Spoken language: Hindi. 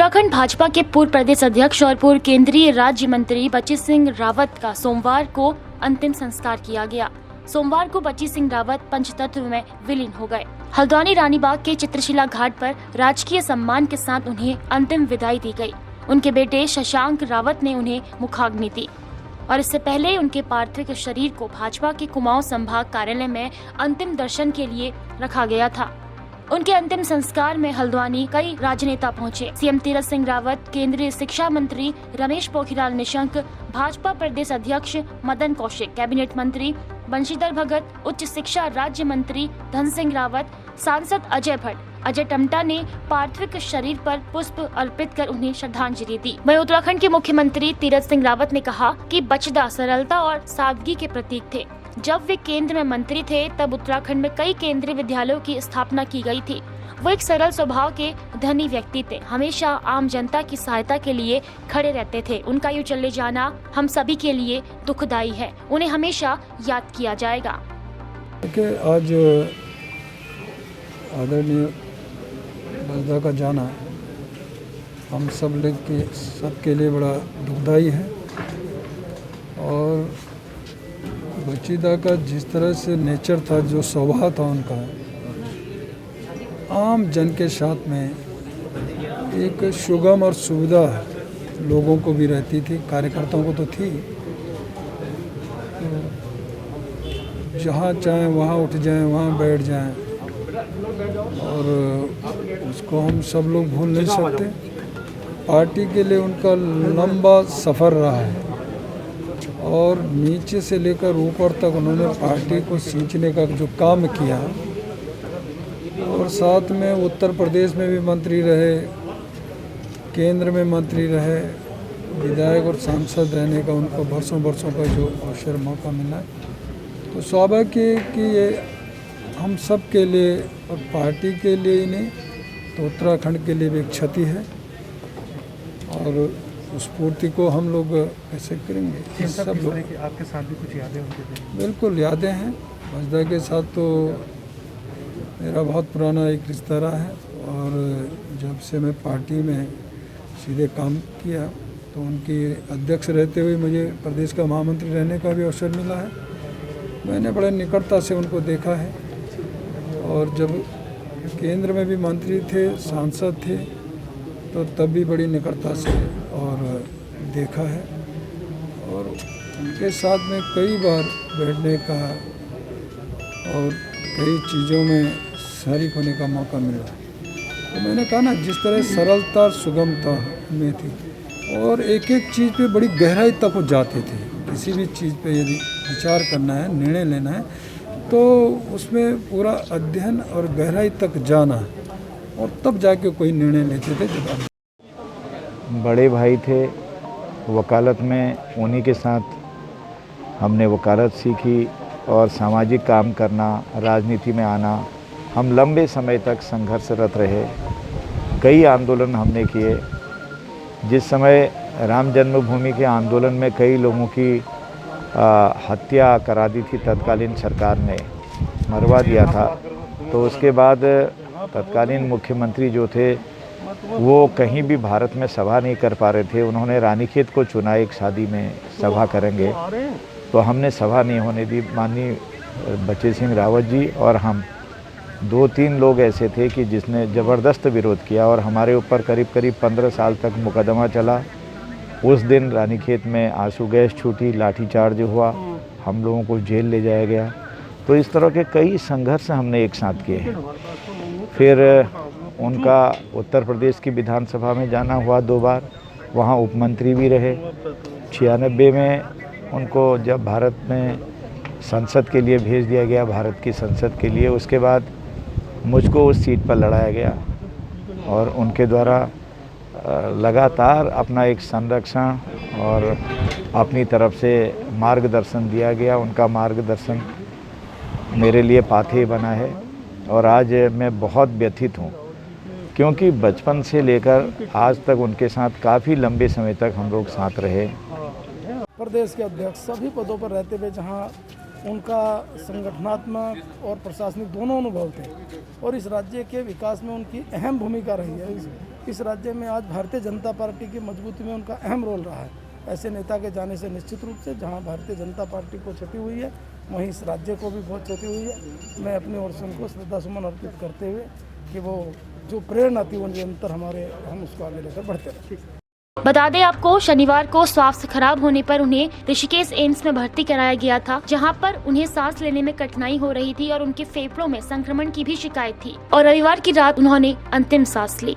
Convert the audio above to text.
उत्तराखंड भाजपा के पूर्व प्रदेश अध्यक्ष और पूर्व केंद्रीय राज्य मंत्री बची सिंह रावत का सोमवार को अंतिम संस्कार किया गया। सोमवार को बची सिंह रावत पंचतत्व में विलीन हो गए। हल्द्वानी रानीबाग के चित्रशिला घाट पर राजकीय सम्मान के साथ उन्हें अंतिम विदाई दी गई। उनके बेटे शशांक रावत ने उन्हें मुखाग्नि दी और इससे पहले उनके पार्थिव शरीर को भाजपा के कुमाऊं संभाग कार्यालय में अंतिम दर्शन के लिए रखा गया था। उनके अंतिम संस्कार में हल्द्वानी कई राजनेता पहुंचे। सीएम तीरथ सिंह रावत, केंद्रीय शिक्षा मंत्री रमेश पोखरियाल निशंक, भाजपा प्रदेश अध्यक्ष मदन कौशिक, कैबिनेट मंत्री बंशीधर भगत, उच्च शिक्षा राज्य मंत्री धन सिंह रावत, सांसद अजय भट्ट, अजय टम्टा ने पार्थिव शरीर पर पुष्प अर्पित कर उन्हें श्रद्धांजलि दी। वहीं उत्तराखंड के मुख्यमंत्री तीरथ सिंह रावत ने कहा कि बचदा सरलता और सादगी के प्रतीक थे। जब वे केंद्र में मंत्री थे तब उत्तराखंड में कई केंद्रीय विद्यालयों की स्थापना की गई थी। वो एक सरल स्वभाव के धनी व्यक्ति थे, हमेशा आम जनता की सहायता के लिए खड़े रहते थे। उनका यूं चले जाना हम सभी के लिए दुखदायी है, उन्हें हमेशा याद किया जाएगा। आज आदरणीय बचदा का जाना हम सबके लिए बड़ा दुखदायी है और बचीदा का जिस तरह से नेचर था, जो स्वभाव था उनका, आम जन के साथ में एक सुगम और सुविधा लोगों को भी रहती थी, कार्यकर्ताओं को तो थी। तो जहाँ चाहें वहाँ उठ जाएं, वहाँ बैठ जाएं और उसको हम सब लोग भूल नहीं सकते। पार्टी के लिए उनका लंबा सफ़र रहा है और नीचे से लेकर ऊपर तक उन्होंने पार्टी को सींचने का जो काम किया और साथ में उत्तर प्रदेश में भी मंत्री रहे, केंद्र में मंत्री रहे, विधायक और सांसद रहने का उनको वर्षों का जो अवसर मौका मिला, तो स्वाभाविक है कि ये हम सब के लिए और पार्टी के लिए ही नहीं तो उत्तराखंड के लिए भी एक क्षति है और उस पूर्ति को हम लोग कैसे करेंगे। सब लोग आपके साथ भी कुछ यादें होंगी? बिल्कुल यादें हैं। बचदा के साथ तो मेरा बहुत पुराना एक रिश्ता रहा है और जब से मैं पार्टी में सीधे काम किया तो उनकी अध्यक्ष रहते हुए मुझे प्रदेश का महामंत्री रहने का भी अवसर मिला है। मैंने बड़े निकटता से उनको देखा है और जब केंद्र में भी मंत्री थे, सांसद थे, तो तब भी बड़ी निकटता से और देखा है और उनके साथ में कई बार बैठने का और कई चीज़ों में शरीक होने का मौका मिला। तो मैंने कहा ना, जिस तरह सरलता सुगमता में थी और एक एक चीज़ पे बड़ी गहराई तक वो जाते थे। किसी भी चीज़ पे यदि विचार करना है, निर्णय लेना है, तो उसमें पूरा अध्ययन और गहराई तक जाना और तब जाके कोई निर्णय लेते थे। जब बड़े भाई थे, वकालत में उन्हीं के साथ हमने वकालत सीखी और सामाजिक काम करना, राजनीति में आना। हम लंबे समय तक संघर्षरत रहे, कई आंदोलन हमने किए। जिस समय राम जन्मभूमि के आंदोलन में कई लोगों की हत्या करा दी थी तत्कालीन सरकार ने, मरवा दिया था, तो उसके बाद तत्कालीन मुख्यमंत्री जो थे वो कहीं भी भारत में सभा नहीं कर पा रहे थे। उन्होंने रानीखेत को चुना, एक शादी में सभा करेंगे, तो हमने सभा नहीं होने दी। माननीय बची सिंह रावत जी और हम 2-3 लोग ऐसे थे कि जिसने ज़बरदस्त विरोध किया और हमारे ऊपर करीब 15 साल तक मुकदमा चला। उस दिन रानीखेत में आंसू गैस छूटी, लाठीचार्ज हुआ, हम लोगों को जेल ले जाया गया। तो इस तरह के कई संघर्ष हमने एक साथ किए हैं। फिर उनका उत्तर प्रदेश की विधानसभा में जाना हुआ 2 बार, वहाँ उपमंत्री भी रहे। 96 में उनको जब भारत में संसद के लिए भेज दिया गया, भारत की संसद के लिए, उसके बाद मुझको उस सीट पर लड़ाया गया और उनके द्वारा लगातार अपना एक संरक्षण और अपनी तरफ से मार्गदर्शन दिया गया। उनका मार्गदर्शन मेरे लिए पाथेय बना है और आज मैं बहुत व्यथित हूँ क्योंकि बचपन से लेकर आज तक उनके साथ काफ़ी लंबे समय तक हम लोग साथ रहे। प्रदेश के अध्यक्ष सभी पदों पर रहते हुए जहाँ उनका संगठनात्मक और प्रशासनिक दोनों अनुभव थे और इस राज्य के विकास में उनकी अहम भूमिका रही है। इस राज्य में आज भारतीय जनता पार्टी की मजबूती में उनका अहम रोल रहा है। ऐसे नेता के जाने से निश्चित रूप से जहां भारतीय जनता पार्टी को क्षति हुई है, वहीं इस राज्य को भी बहुत क्षति हुई है। मैं अपनी ओर से उनको श्रद्धासुमन अर्पित करते हुए कि वो जो प्रेरणा थी वो निरंतर हम उसको आगे लेकर बढ़ते रहे। बता दें आपको, शनिवार को स्वास्थ्य खराब होने पर उन्हें ऋषिकेश एम्स में भर्ती कराया गया था, जहां पर उन्हें सांस लेने में कठिनाई हो रही थी और उनके फेफड़ों में संक्रमण की भी शिकायत थी और रविवार की रात उन्होंने अंतिम सांस ली।